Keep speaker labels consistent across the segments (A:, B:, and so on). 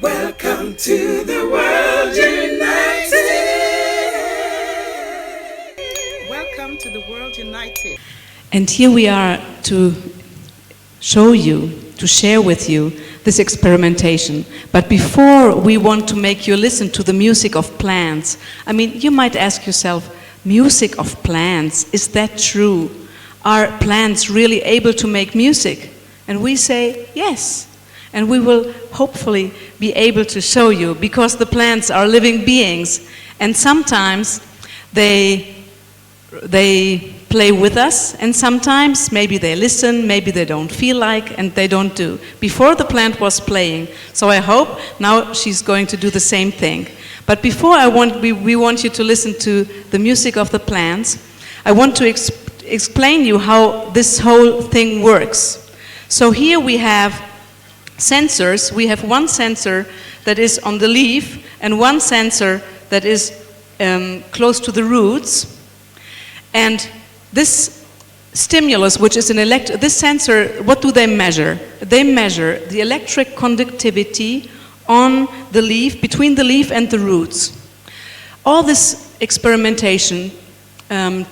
A: Welcome to the world united. Welcome to the world united.
B: And here we are to show you, to share with you this experimentation. But before we want to make you listen to the music of plants, I mean, you might ask yourself, music of plants, is that true? Are plants really able to make music? And we say, yes. And we will hopefully be able to show you, because the plants are living beings. And sometimes they play with us, and sometimes maybe they listen, maybe they don't feel like, and they don't do. Before the plant was playing, so I hope now she's going to do the same thing. But before we want you to listen to the music of the plants, I want to explain you how this whole thing works. So here we have sensors. We have one sensor that is on the leaf and one sensor that is close to the roots. And this stimulus, which is this sensor, what do they measure? They measure the electric conductivity on the leaf, between the leaf and the roots. All this experimentation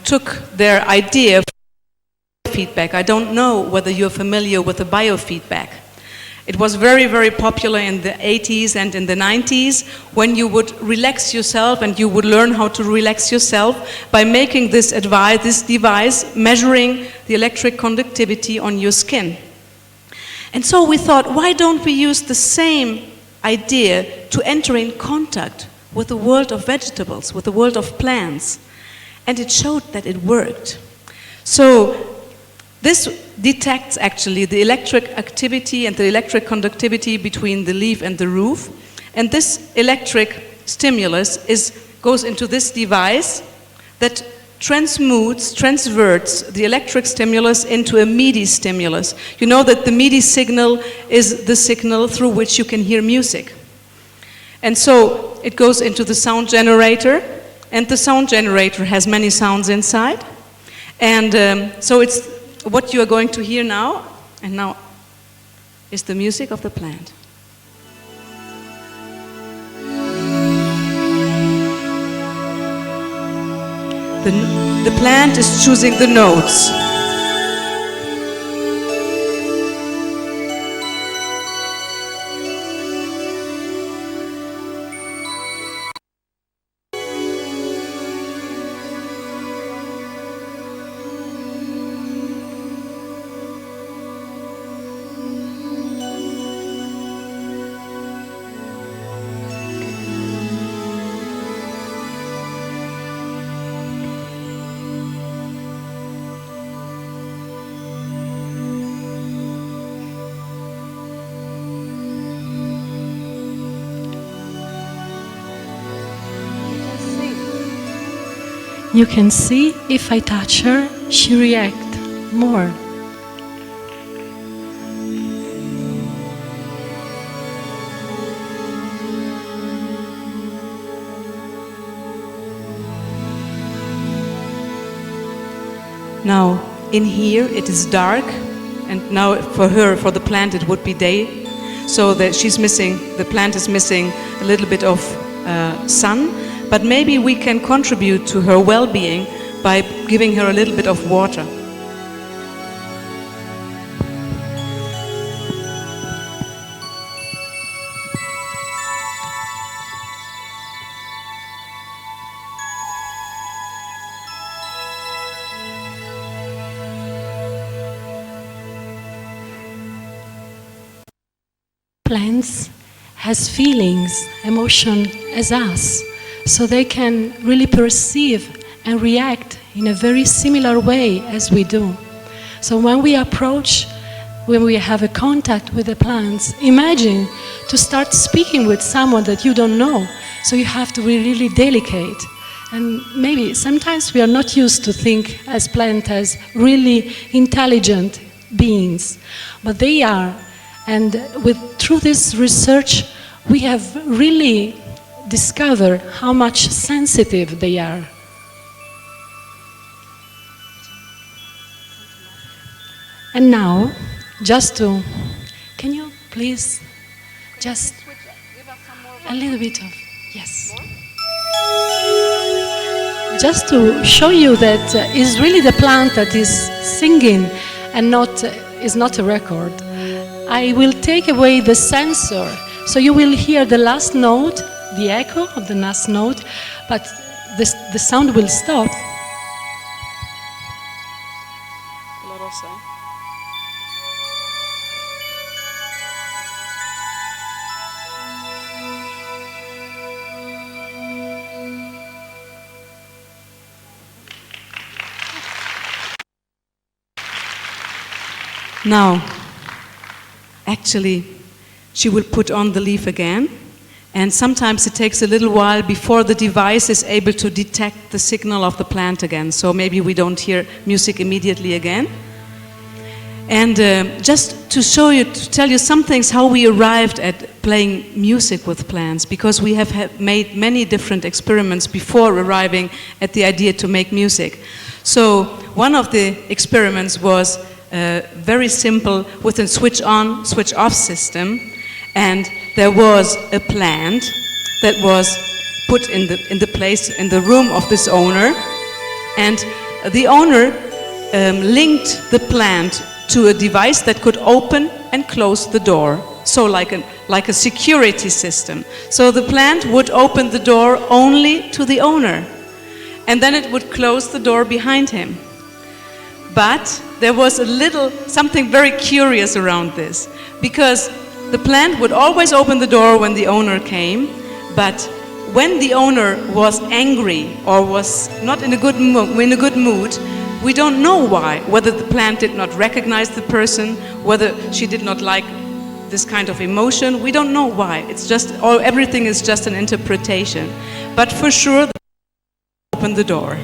B: took their idea from feedback. I don't know whether you're familiar with the biofeedback. It was very, very popular in the 80s and in the 90s, when you would relax yourself and you would learn how to relax yourself by making this device measuring the electric conductivity on your skin. And so we thought, why don't we use the same idea to enter in contact with the world of vegetables, with the world of plants? And it showed that it worked. So this detects actually the electric activity and the electric conductivity between the leaf and the root. And this electric stimulus goes into this device that transverts the electric stimulus into a MIDI stimulus. You know that the MIDI signal is the signal through which you can hear music. And so it goes into the sound generator, and the sound generator has many sounds inside. And so it's what you are going to hear now, and now is the music of the plant. The plant is choosing the notes.
C: You can see if I touch her, she reacts more.
B: Now, in here it is dark, and now for the plant, it would be day. So that the plant is missing a little bit of sun. But maybe we can contribute to her well-being by giving her a little bit of water.
C: Plants has feelings, emotion as us. So they can really perceive and react in a very similar way as we do. So when we have a contact with the plants, imagine to start speaking with someone that you don't know. So you have to be really delicate. And maybe sometimes we are not used to think as plants as really intelligent beings, but they are. And through this research, we have really discover how much sensitive they are. And now, can you please just A little bit of, yes. Just to show you that it's really the plant that is singing and is not a record. I will take away the sensor, so you will hear the last note, the echo of the last note, but the sound will stop.
B: Now, actually, she will put on the leaf again, and sometimes it takes a little while before the device is able to detect the signal of the plant again, so maybe we don't hear music immediately again. And just to show you, to tell you some things how we arrived at playing music with plants, because we have made many different experiments before arriving at the idea to make music. So one of the experiments was very simple, with a switch on, switch off system, and there was a plant that was put in the room of this owner, and the owner linked the plant to a device that could open and close the door, so like a security system. So the plant would open the door only to the owner, and then it would close the door behind him. But there was something very curious around this, because the plant would always open the door when the owner came, but when the owner was angry or was not in a good mood, we don't know why, whether the plant did not recognize the person, whether she did not like this kind of emotion, we don't know why. It's just, everything is just an interpretation. But for sure, the plant opened the door.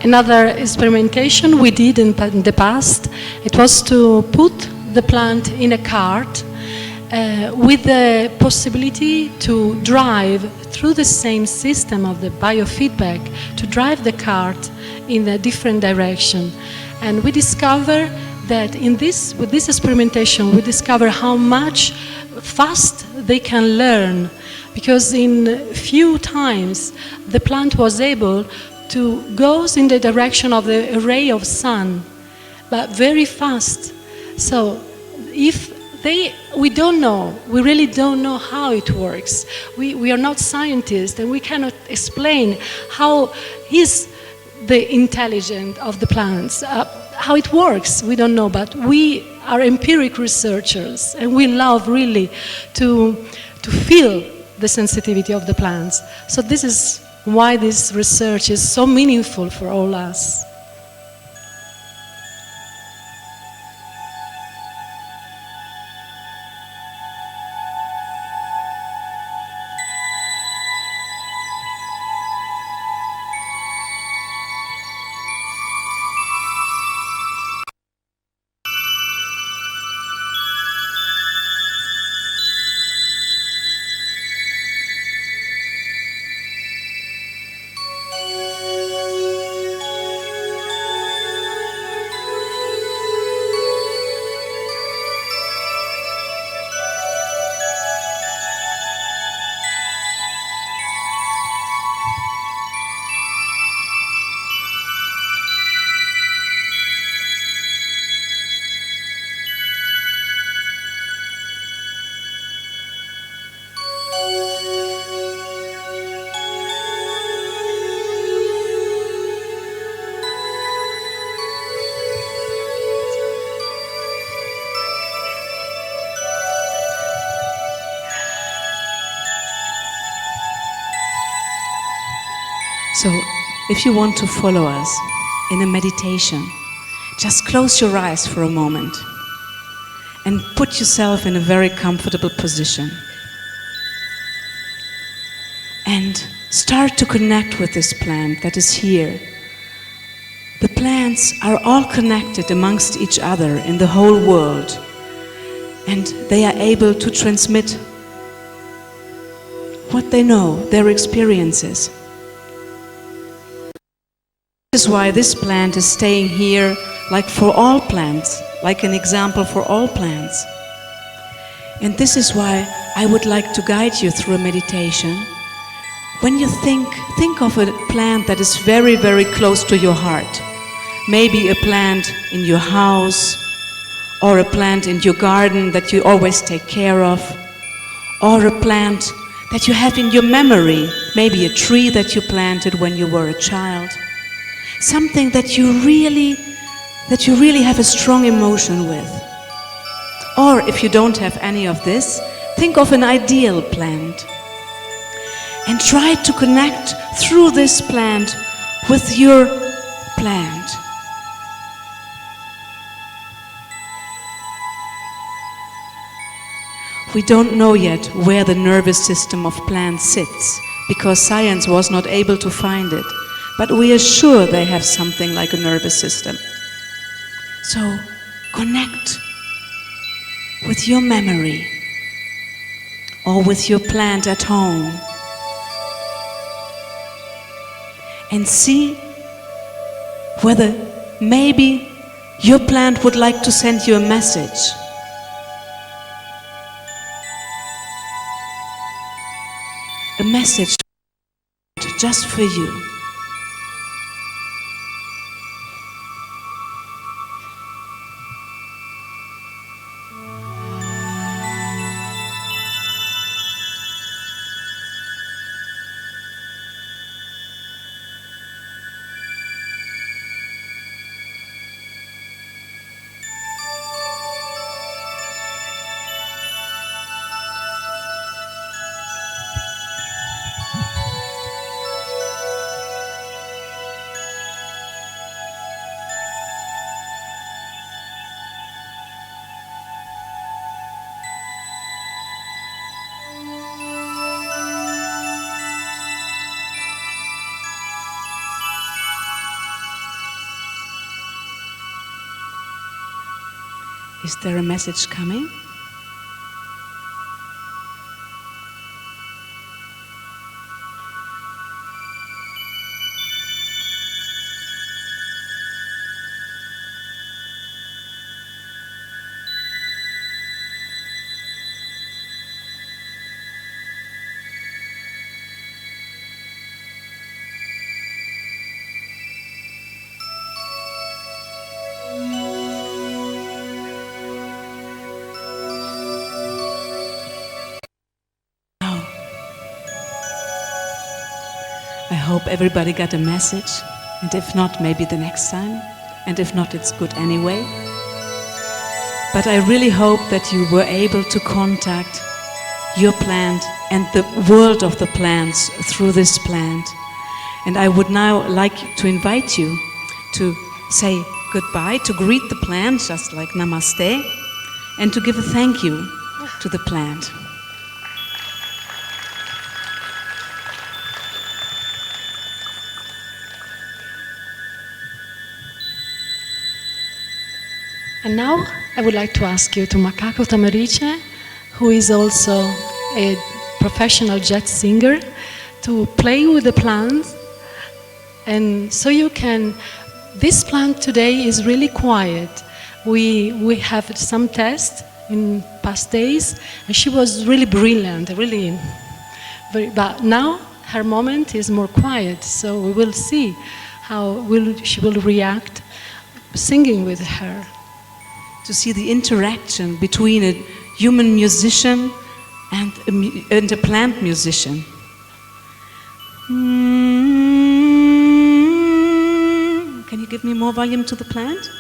C: Another experimentation we did in the past, it was to put the plant in a cart with the possibility to drive through the same system of the biofeedback, to drive the cart in a different direction. And we discover that with this experimentation, we discover how much fast they can learn, because in few times the plant was able to go in the direction of the ray of sun, but very fast. So we don't know, we really don't know how it works. We are not scientists, and we cannot explain how is the intelligence of the plants, how it works, we don't know, but we are empiric researchers, and we love really to feel the sensitivity of the plants. So this is why this research is so meaningful for all us.
B: So, if you want to follow us in a meditation, just close your eyes for a moment and put yourself in a very comfortable position. And start to connect with this plant that is here. The plants are all connected amongst each other in the whole world, and they are able to transmit what they know, their experiences. This is why this plant is staying here like for all plants, like an example for all plants. And this is why I would like to guide you through a meditation. When you think of a plant that is very, very close to your heart. Maybe a plant in your house, or a plant in your garden that you always take care of, or a plant that you have in your memory, maybe a tree that you planted when you were a child. Something that you really have a strong emotion with. Or if you don't have any of this, think of an ideal plant. And try to connect through this plant with your plant. We don't know yet where the nervous system of plants sits, because science was not able to find it. But we are sure they have something like a nervous system. So connect with your memory or with your plant at home and see whether maybe your plant would like to send you a message. A message just for you. Is there a message coming? I hope everybody got a message, and if not, maybe the next time, and if not, it's good anyway. But I really hope that you were able to contact your plant and the world of the plants through this plant. And I would now like to invite you to say goodbye, to greet the plant, just like namaste, and to give a thank you to the plant.
C: And now I would like to ask you to Macaco Tamerice, who is also a professional jazz singer, to play with the plants. And so you can, this plant today is really quiet. We have some tests in past days, and she was really brilliant, really very, but now her moment is more quiet, so we will see how she will react singing with her.
B: To see the interaction between a human musician and a plant musician. Can you give me more volume to the plant?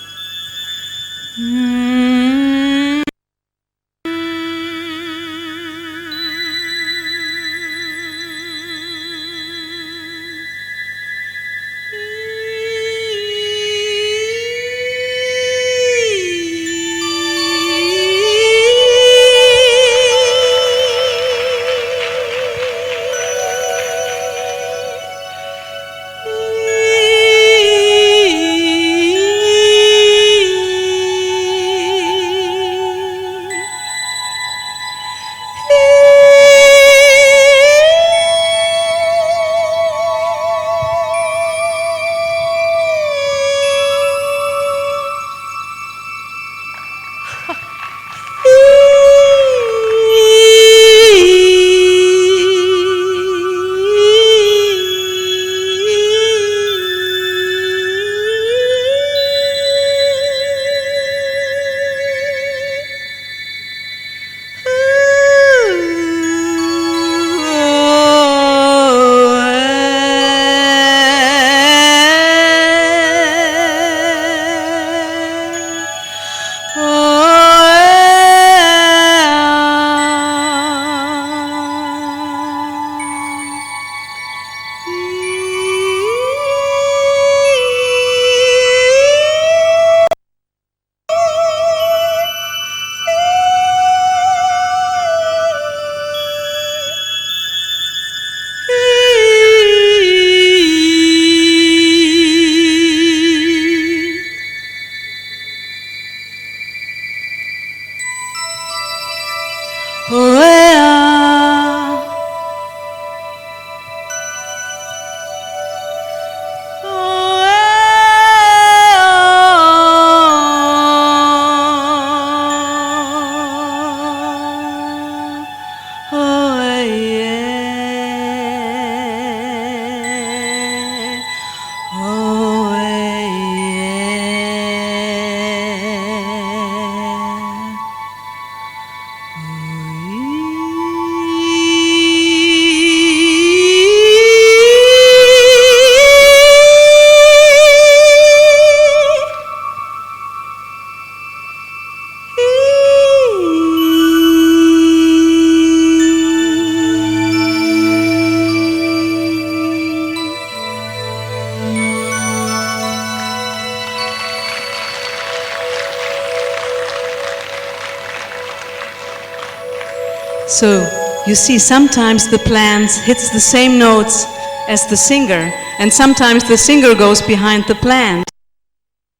B: So you see, sometimes the plant hits the same notes as the singer, and sometimes the singer goes behind the plant.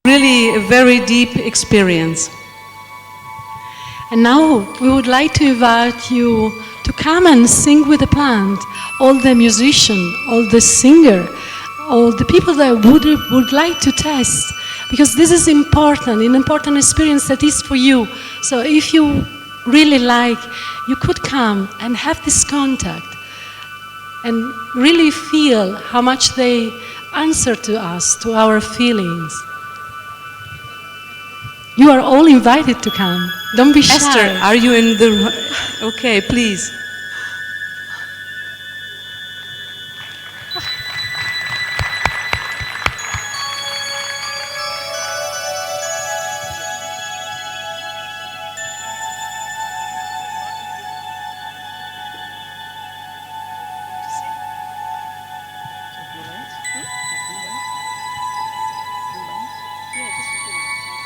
B: Really a very deep experience.
C: And now we would like to invite you to come and sing with the plant, all the musicians, all the singer, all the people that would like to test, because this is important, an important experience that is for you. So if you really like, you could come and have this contact and really feel how much they answer to us, to our feelings. You are all invited to come. Don't be shy.
B: Esther, are you in the... Okay, please.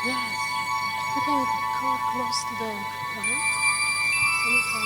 C: Yes, you can go close to the plant. And you can...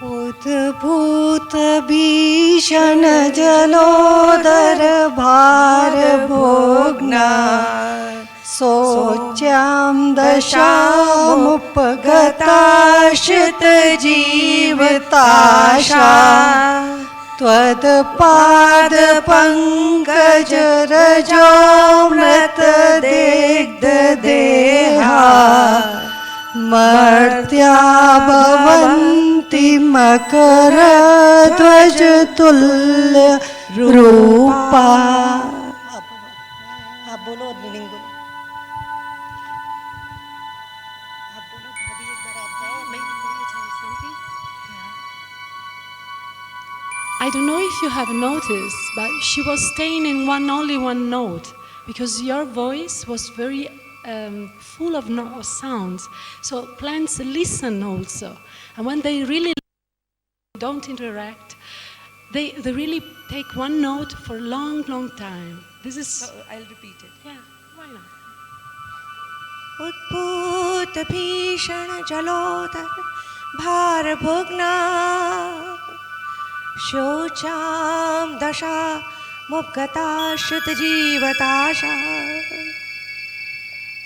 D: उद्भूत भीषण जलोदर भार भोगना सोच्यां दशामुपगताश्रित जीवताशा त्वत्पाद पंकज रजोमृत दिग्ध देहा मर्त्या भवन्ति मकर ध्वज तुल्य रूपा। आप बोलो मीनिंग बोलो। आप बोलो भाभी एक बार आप गाओ।
C: I don't know if you have noticed, but she was staying in only one note, because your voice was very full of sounds. So plants listen also, and when they really don't interact, they really take one note for a long time. This is...
D: So I'll repeat it.
C: Yeah, why not?
D: उद्भूत भीषण जलोदर भार भोगना शोचां दशा मुपगताश्रित जीवताशा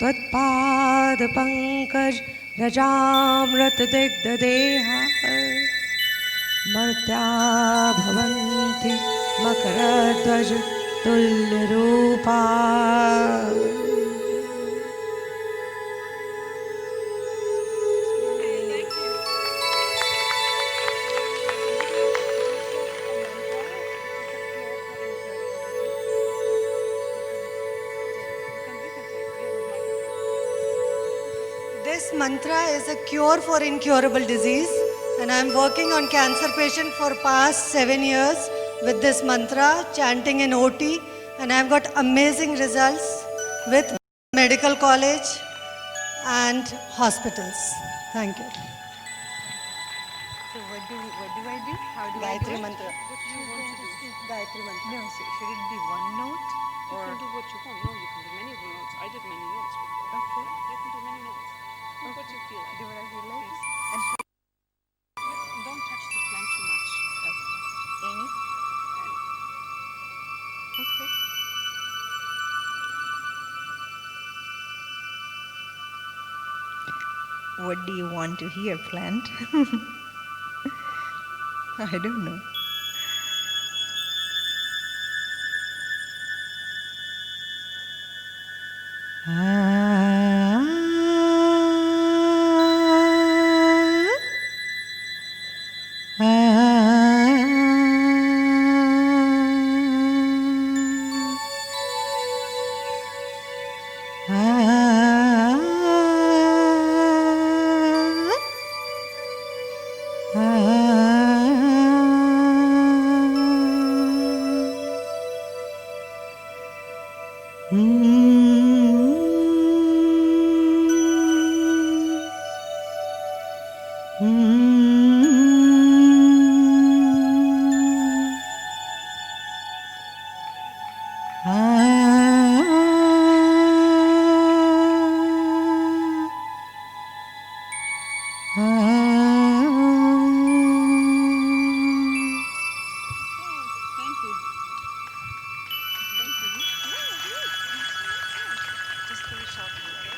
D: त्वत्पाद पंकज रजामृत दिग्धदेहा मर्त्या भवन्ति Makardhwaj तुल्यरूपा This mantra is a cure for incurable disease, and I am working on cancer patient for past 7 years with this mantra, chanting in OT, and I have got amazing results with medical college and hospitals. Thank you.
E: So what do I do? How do I do
D: Gayatri
E: it?
D: mantra.
E: What do you want to do?
D: Gayatri mantra.
E: No, so should it be one note
B: You
E: or
B: can do what you want. No, you can do many notes. I did many notes before.
E: okay?
B: You can do many notes. Do what you feel like.
E: Do what I feel like.
B: Please.
E: And
B: Don't touch the plant too much.
E: Amy? Okay. What do you want to hear, plant? I don't know.
B: Thank you. Thank you. Just very shortly, okay?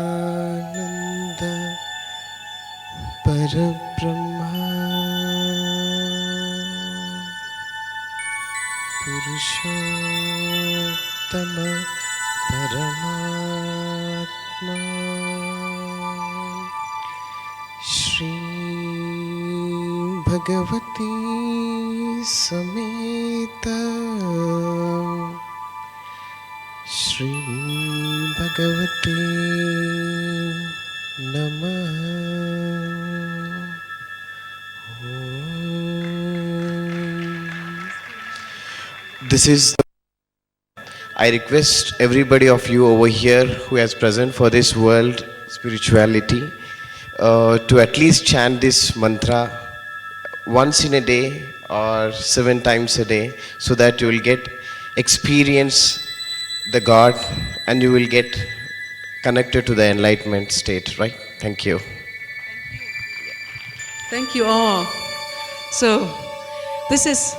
F: सच्चिदानंद परब्रह्मा पुरुषोत्तम परमात्मा श्री भगवती समेत श्री भगवते नमः। This is. I request everybody of you over here who is present for this world spirituality to at least chant this mantra once in a day or 7 times a day, so that you will get experience the God and you will get connected to the enlightenment state, right? Thank you.
B: Thank you all. So, this is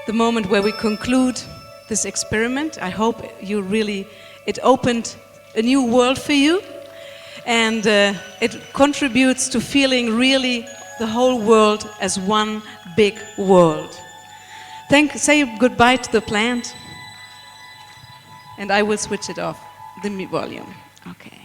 B: the moment where we conclude this experiment. I hope it opened a new world for you, and it contributes to feeling really the whole world as one big world. Say goodbye to the plant, and I will switch it off, the volume. Okay.